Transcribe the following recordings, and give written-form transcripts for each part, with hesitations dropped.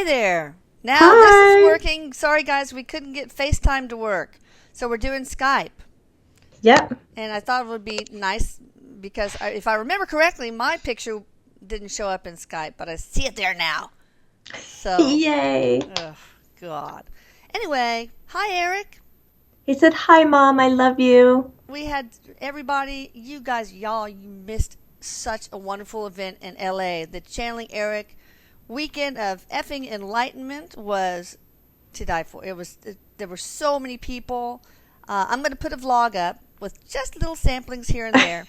there. Now this is Hi. working. Sorry, guys, we couldn't get FaceTime to work. So we're doing Skype. Yep. And I thought it would be nice because if I remember correctly, my picture didn't show up in Skype, but I see it there now. So, Yay. oh, God. Anyway, hi, Erik. He said, "Hi, Mom. I love you." We had everybody, you guys, y'all, you missed such a wonderful event in LA. The Channeling Erik weekend of effing enlightenment was to die for. There were so many people. I'm going to put a vlog up with just little samplings here and there.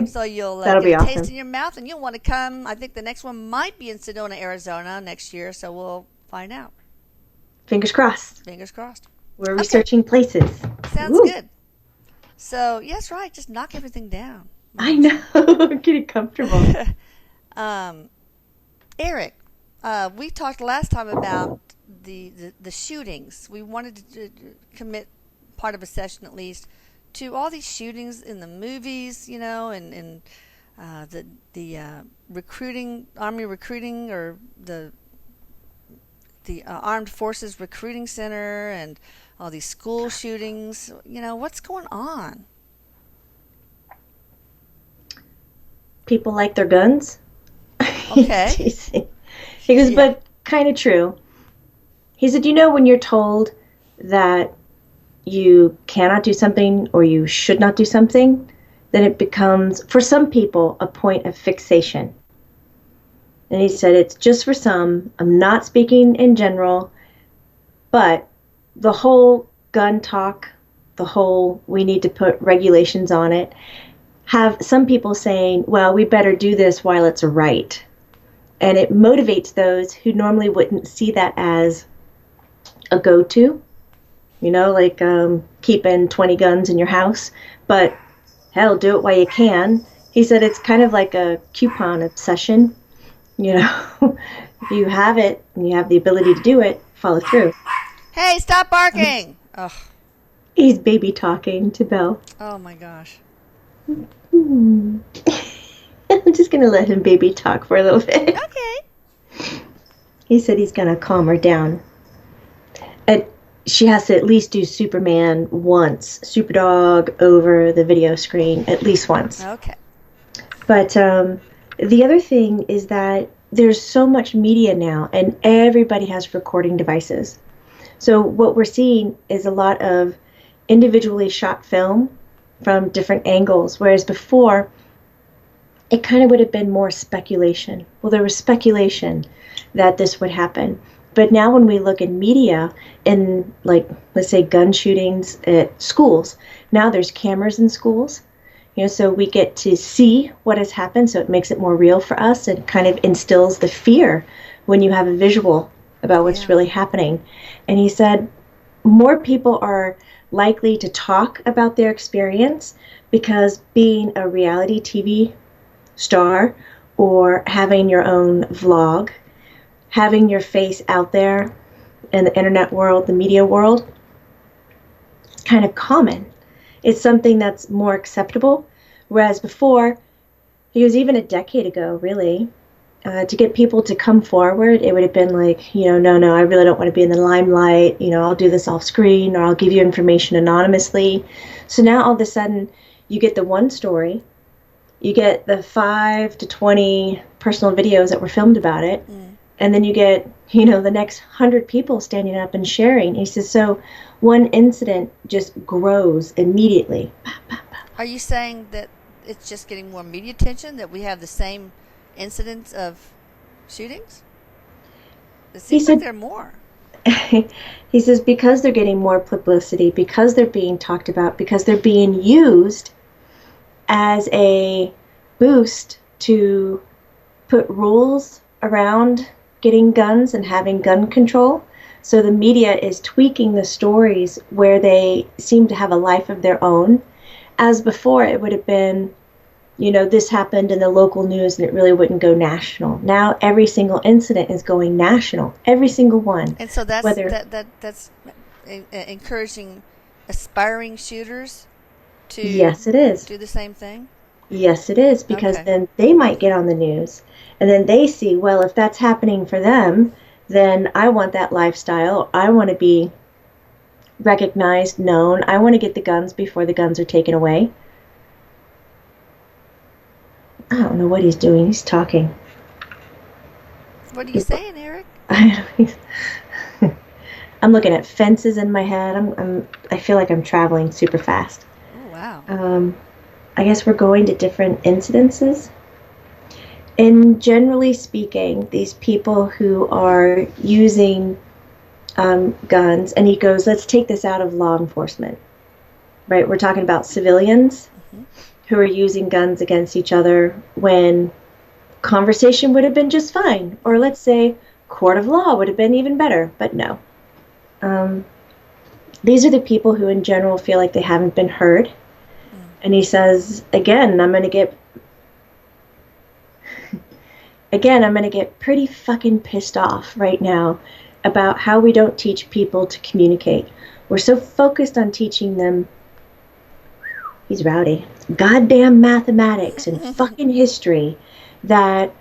So you'll That'll get be a taste awesome. in your mouth, and you'll want to come. I think the next one might be in Sedona, Arizona next year, so we'll find out. Fingers crossed. Fingers crossed. We're Okay, researching places. sounds Ooh, good. So, yes, right, just knock everything down. I know. I'm getting comfortable. um, Erik, we talked last time about the shootings. We wanted to commit part of a session at least to all these shootings in the movies, and the recruiting, army recruiting, or the armed forces recruiting center, and all these school shootings. What's going on? People like their guns. Okay. Teasing. He goes, Yeah. but kind of true. He said, when you're told that you cannot do something or you should not do something, then it becomes, for some people, a point of fixation. And he said, it's just for some. I'm not speaking in general, but the whole gun talk, the whole we need to put regulations on it, have some people saying, well, we better do this while it's a right. And it motivates those who normally wouldn't see that as a go-to, like keeping 20 guns in your house. But hell, do it while you can. He said it's kind of like a coupon obsession. If you have it and you have the ability to do it, follow through. Hey, stop barking! Oh, He's baby talking to Belle. oh my gosh. I'm just going to let him baby talk for a little bit. Okay. He said he's going to calm her down. She has to at least do Superman once, Superdog over the video screen at least once. Okay. But the other thing is that there's so much media now, and everybody has recording devices. So what we're seeing is a lot of individually shot film from different angles, whereas before it kind of would have been more speculation. Well, there was speculation that this would happen. But now when we look in media, in, like, let's say gun shootings at schools, now there's cameras in schools, so we get to see what has happened, so it makes it more real for us and kind of instills the fear when you have a visual about what's really happening. And he said more people are likely to talk about their experience because being a reality TV star or having your own vlog, having your face out there in the internet world, the media world, it's kind of common. It's something that's more acceptable. Whereas before, it was even a decade ago, really, to get people to come forward, it would have been like, no, I really don't want to be in the limelight. I'll do this off screen, or I'll give you information anonymously. So now all of a sudden, you get the one story, you get the 5 to 20 personal videos that were filmed about it, and then you get, the next 100 people standing up and sharing. He says, so one incident just grows immediately. Are you saying that it's just getting more media attention, that we have the same incidents of shootings? It seems like there are more. He says because they're getting more publicity, because they're being talked about, because they're being used as a boost to put rules around getting guns and having gun control. So the media is tweaking the stories where they seem to have a life of their own. As before, it would have been, this happened in the local news and it really wouldn't go national. Now every single incident is going national, every single one. And so that's that's encouraging aspiring shooters to Yes, it is. do the same thing? Yes, it is, because Okay. then they might get on the news and then they see, well, if that's happening for them, then I want that lifestyle. I want to be recognized, known. I want to get the guns before the guns are taken away. I don't know what he's doing. He's talking. What are you saying, Erik? I'm looking at fences in my head. I feel like I'm traveling super fast. Oh, wow. I guess we're going to different incidences. And generally speaking, these people who are using guns, and he goes, let's take this out of law enforcement, right? We're talking about civilians who are using guns against each other when conversation would have been just fine. Or let's say court of law would have been even better, but no. These are the people who in general feel like they haven't been heard. And he says, again, I'm going to get pretty fucking pissed off right now about how we don't teach people to communicate. We're so focused on teaching them, he's rowdy, goddamn mathematics and fucking history, that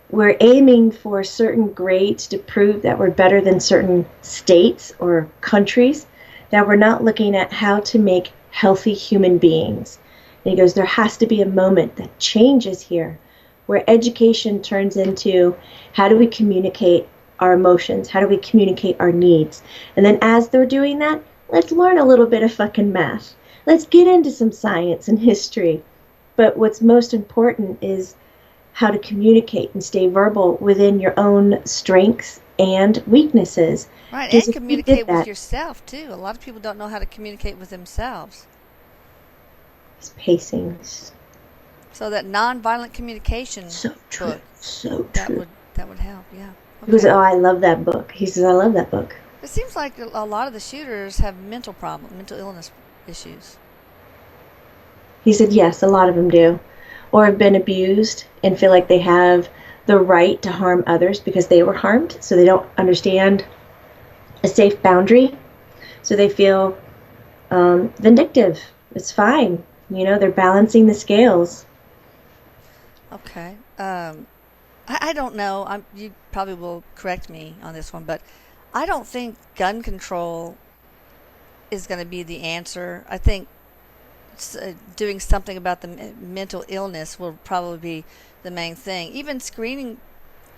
we're aiming for certain grades to prove that we're better than certain states or countries, that we're not looking at how to make healthy human beings. And he goes, there has to be a moment that changes here, where education turns into how do we communicate our emotions? How do we communicate our needs? And then as they're doing that, let's learn a little bit of fucking math. Let's get into some science and history. But what's most important is how to communicate and stay verbal within your own strengths and weaknesses. Right, and communicate with yourself, too. A lot of people don't know how to communicate with themselves. He's pacing. So that nonviolent communication so true. book, so true. That would help, yeah. Okay. He goes, oh, I love that book. He says, I love that book. It seems like a lot of the shooters have mental illness issues. He said, yes, a lot of them do. Or have been abused and feel like they have the right to harm others because they were harmed, so they don't understand a safe boundary. So they feel vindictive. It's fine. You know, they're balancing the scales. Okay. I don't know. You probably will correct me on this one, but I don't think gun control is going to be the answer. I think doing something about the mental illness will probably be the main thing. Even screening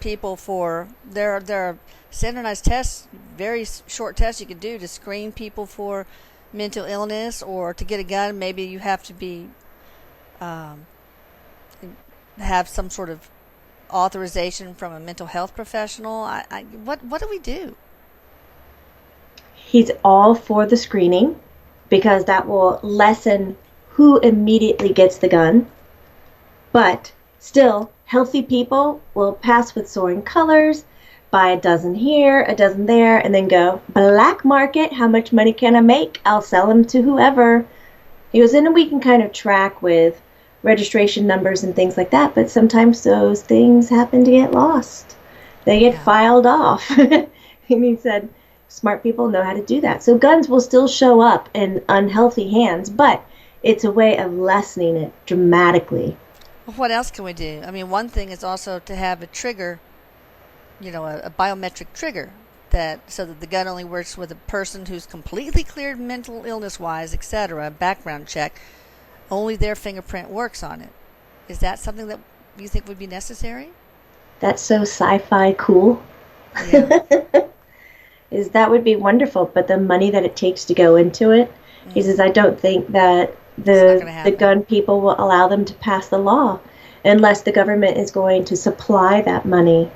people for there are standardized tests, very short tests you could do to screen people for mental illness, or to get a gun. Maybe you have to be have some sort of authorization from a mental health professional. What do we do? He's all for the screening because that will lessen who immediately gets the gun. But still, healthy people will pass with soaring colors, buy a dozen here, a dozen there, and then go, black market, how much money can I make? I'll sell them to whoever. He goes, and we can kind of track with registration numbers and things like that, but sometimes those things happen to get lost. They get filed off. And he said, smart people know how to do that. So guns will still show up in unhealthy hands, but it's a way of lessening it dramatically. Well, what else can we do? I mean, one thing is also to have a trigger, a biometric trigger, so that the gun only works with a person who's completely cleared mental illness-wise, etc., background check. Only their fingerprint works on it. Is that something that you think would be necessary? That's so sci-fi cool. Yeah. That would be wonderful, but the money that it takes to go into it, he says, I don't think that the gun people will allow them to pass the law unless the government is going to supply that money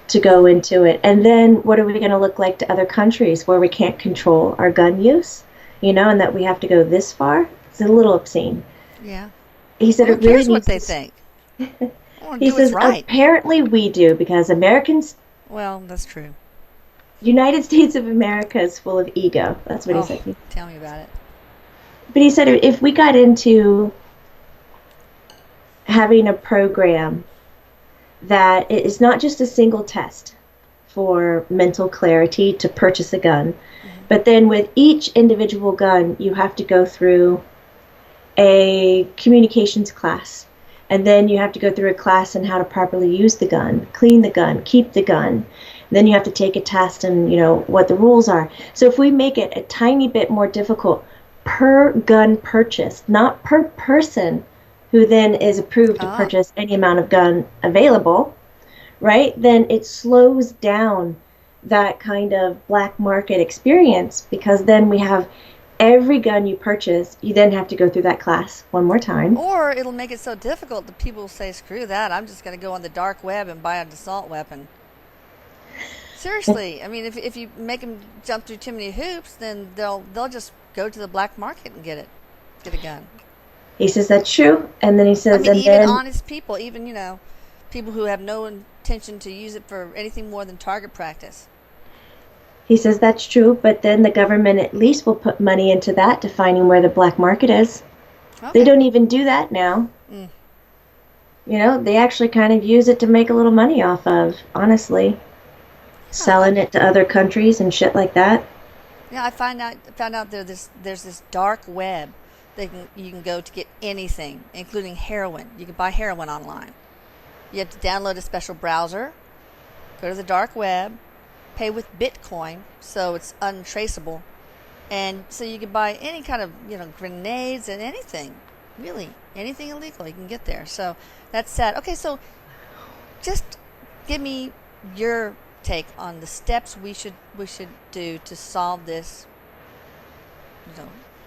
to go into it. And then what are we going to look like to other countries where we can't control our gun use, and that we have to go this far? It's a little obscene. Yeah. He said, it really what they think. He says, right. Apparently we do, because Americans... Well, that's true. United States of America is full of ego. That's what he said. Tell me about it. But he said if we got into having a program that it is not just a single test for mental clarity to purchase a gun, but then with each individual gun, you have to go through a communications class. And then you have to go through a class on how to properly use the gun, clean the gun, keep the gun. Then you have to take a test and, what the rules are. So if we make it a tiny bit more difficult per gun purchase, not per person who then is approved to Ah. purchase any amount of gun available, right? Then it slows down that kind of black market experience, because then we have every gun you purchase, you then have to go through that class one more time. Or it'll make it so difficult that people will say, screw that, I'm just going to go on the dark web and buy an assault weapon. Seriously, I mean, if you make them jump through too many hoops, then they'll just go to the black market and get a gun. He says that's true, and then he I says, mean, and even then honest people, even people who have no intention to use it for anything more than target practice. he says that's true, but then the government at least will put money into that, to finding where the black market is. Okay. They don't even do that now. Mm. They actually kind of use it to make a little money off of, honestly. Selling it to other countries and shit like that. Yeah, I found out there's this dark web that you can go to get anything, including heroin. You can buy heroin online. You have to download a special browser, go to the dark web, pay with Bitcoin, so it's untraceable, and so you can buy any kind of grenades and anything, really anything illegal you can get there. So that's sad. Okay, so just give me your take on the steps we should do to solve this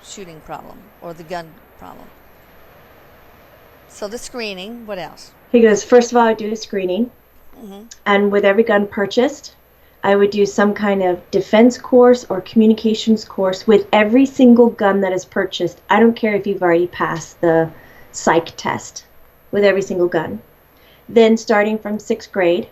shooting problem or the gun problem. So the screening, what else? He goes, first of all, I do a screening. Mm-hmm. And with every gun purchased, I would do some kind of defense course or communications course with every single gun that is purchased. I don't care if you've already passed the psych test, with every single gun. Then starting from 6th grade,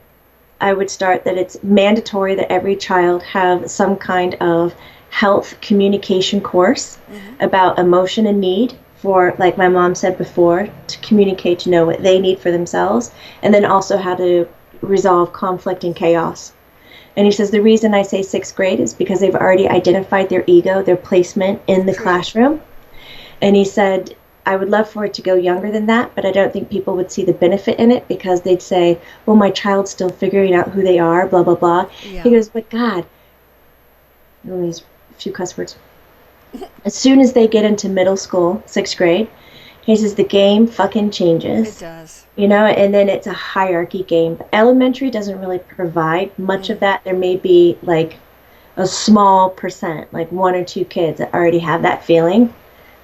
I would start that it's mandatory that every child have some kind of health communication course about emotion and need, for, like my mom said before, to communicate, to know what they need for themselves, and then also how to resolve conflict and chaos. And he says the reason I say 6th grade is because they've already identified their ego, their placement in the classroom. And he said, I would love for it to go younger than that, but I don't think people would see the benefit in it, because they'd say, well, my child's still figuring out who they are, blah, blah, blah. Yeah. He goes, but God, these few cuss words. As soon as they get into middle school, 6th grade, he says the game fucking changes. It does. And then it's a hierarchy game. But elementary doesn't really provide much of that. There may be like a small percent, like 1 or 2 kids that already have that feeling.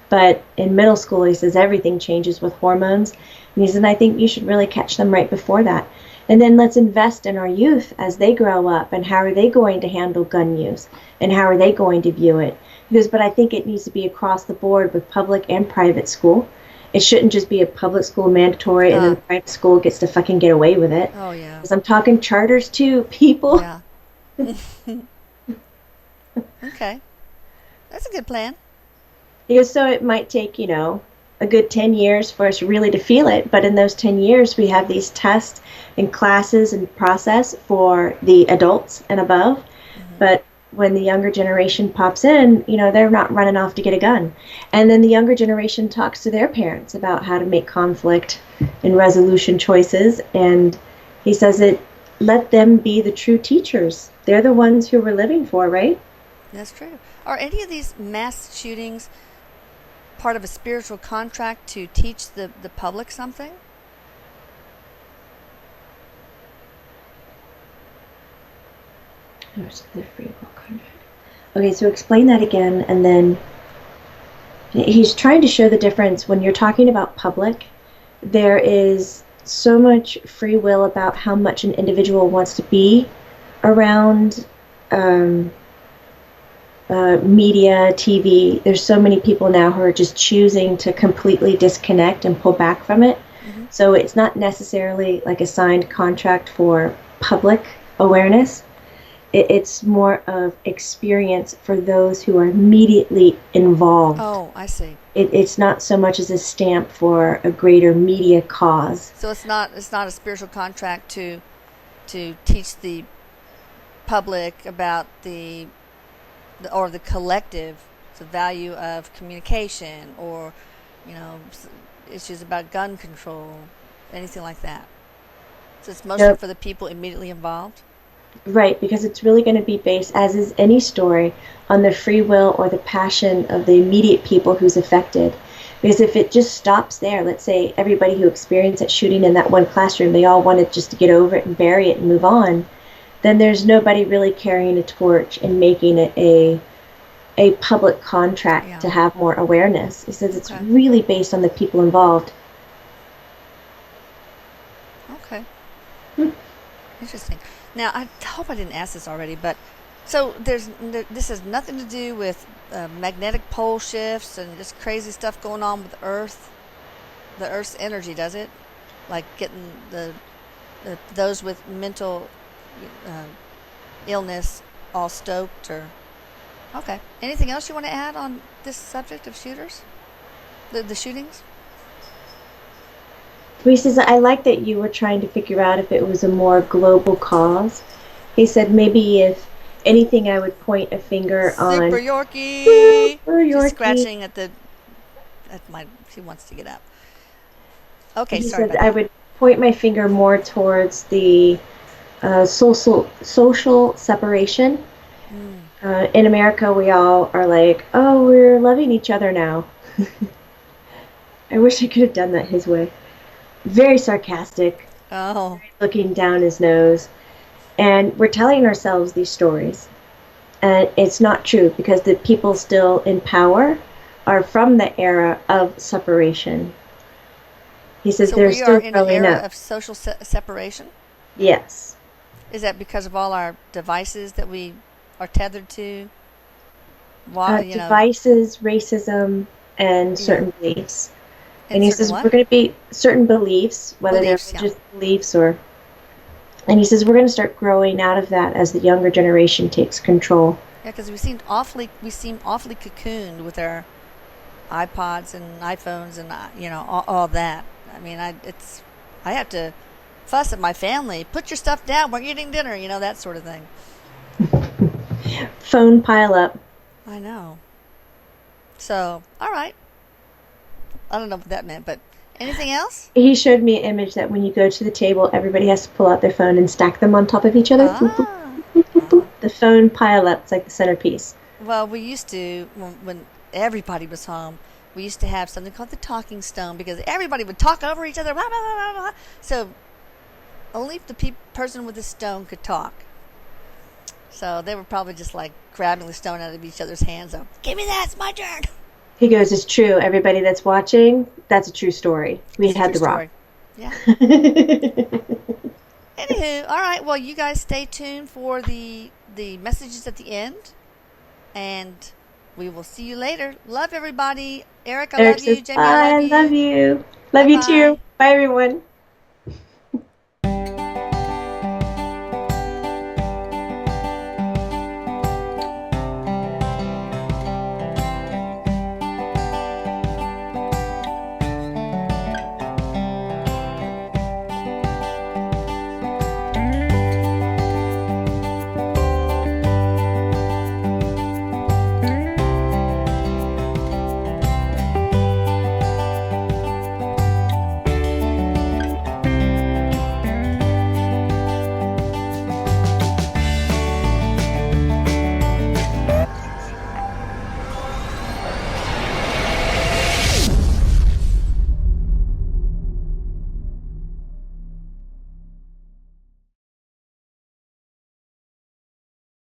But in middle school, he says everything changes with hormones. And he says, I think you should really catch them right before that. And then let's invest in our youth as they grow up, and how are they going to handle gun use, and how are they going to view it. He goes, but I think it needs to be across the board with public and private school. It shouldn't just be a public school mandatory and then private school gets to fucking get away with it. Oh, yeah. Because I'm talking charters too, people. Yeah. Okay. That's a good plan. He goes, so it might take, a good 10 years for us really to feel it. But in those 10 years, we have these tests and classes and process for the adults and above. But when the younger generation pops in, they're not running off to get a gun. And then the younger generation talks to their parents about how to make conflict and resolution choices. And he says let them be the true teachers. They're the ones who we're living for, right? That's true. Are any of these mass shootings part of a spiritual contract to teach the public something? The free will contract. Okay, so explain that again, and then he's trying to show the difference. When you're talking about public, there is so much free will about how much an individual wants to be around media, TV. There's so many people now who are just choosing to completely disconnect and pull back from it. So it's not necessarily like a signed contract for public awareness. It's more of experience for those who are immediately involved. Oh, I see. It's not so much as a stamp for a greater media cause. So it's not a spiritual contract to teach the public about the collective, the value of communication, or issues about gun control, anything like that. So it's mostly for the people immediately involved. Right, because it's really going to be based, as is any story, on the free will or the passion of the immediate people who's affected. Because if it just stops there, let's say everybody who experienced that shooting in that one classroom, they all wanted just to get over it and bury it and move on, then there's nobody really carrying a torch and making it a public contract Yeah. to have more awareness. He says it's Okay. really based on the people involved. Okay. Interesting. Now, I hope I didn't ask this already, but so this has nothing to do with magnetic pole shifts and this crazy stuff going on with the Earth's energy, does it? Like getting those with mental uh, illness all stoked, or okay. Anything else you want to add on this subject of shooters, the shootings? He says, I like that you were trying to figure out if it was a more global cause. He said, maybe if anything, I would point a finger Super on Yorkie. Super She's Yorkie. scratching at the at my. She wants to get up. Okay, He sorry said, about I that. would point my finger more towards the social separation. Mm. In America, we all are like, oh, we're loving each other now. I wish I could have done that his way. Very sarcastic, Oh, looking down his nose. And we're telling ourselves these stories. And it's not true because the people still in power are from the era of separation. He says so they're we are still in an growing era up. of social separation. Yes. Is that because of all our devices that we are tethered to? Why, Devices, racism, and yeah, certain beliefs. And and he certain says what we're going to be certain beliefs, whether they're beliefs? Yeah, religious beliefs or. And he says we're going to start growing out of that as the younger generation takes control. yeah, because we seem awfully cocooned with our iPods and iPhones and all that. I mean, I have to fuss at my family. Put your stuff down. We're eating dinner. That sort of thing. Phone pile up. I know. So, all right. I don't know what that meant, but anything else? He showed me an image that when you go to the table, everybody has to pull out their phone and stack them on top of each other. Boop, boop, Ah. boop, boop, boop. Ah. The phone pile up. It's like the centerpiece. Well, we used to when everybody was home. We used to have something called the talking stone because everybody would talk over each other. Blah, blah, blah, blah. So only if the person with the stone could talk. So they were probably just like grabbing the stone out of each other's hands. So, give me that. It's my turn. He goes, it's true. Everybody that's watching, that's a true story. We It's a had true the rock. story. Yeah. Anywho, all right. Well, you guys stay tuned for the messages at the end, and we will see you later. Love everybody. Eric, I Eric love says, you. Jamie, I bye, love I love you. you. Bye Love you too. bye. Bye, everyone.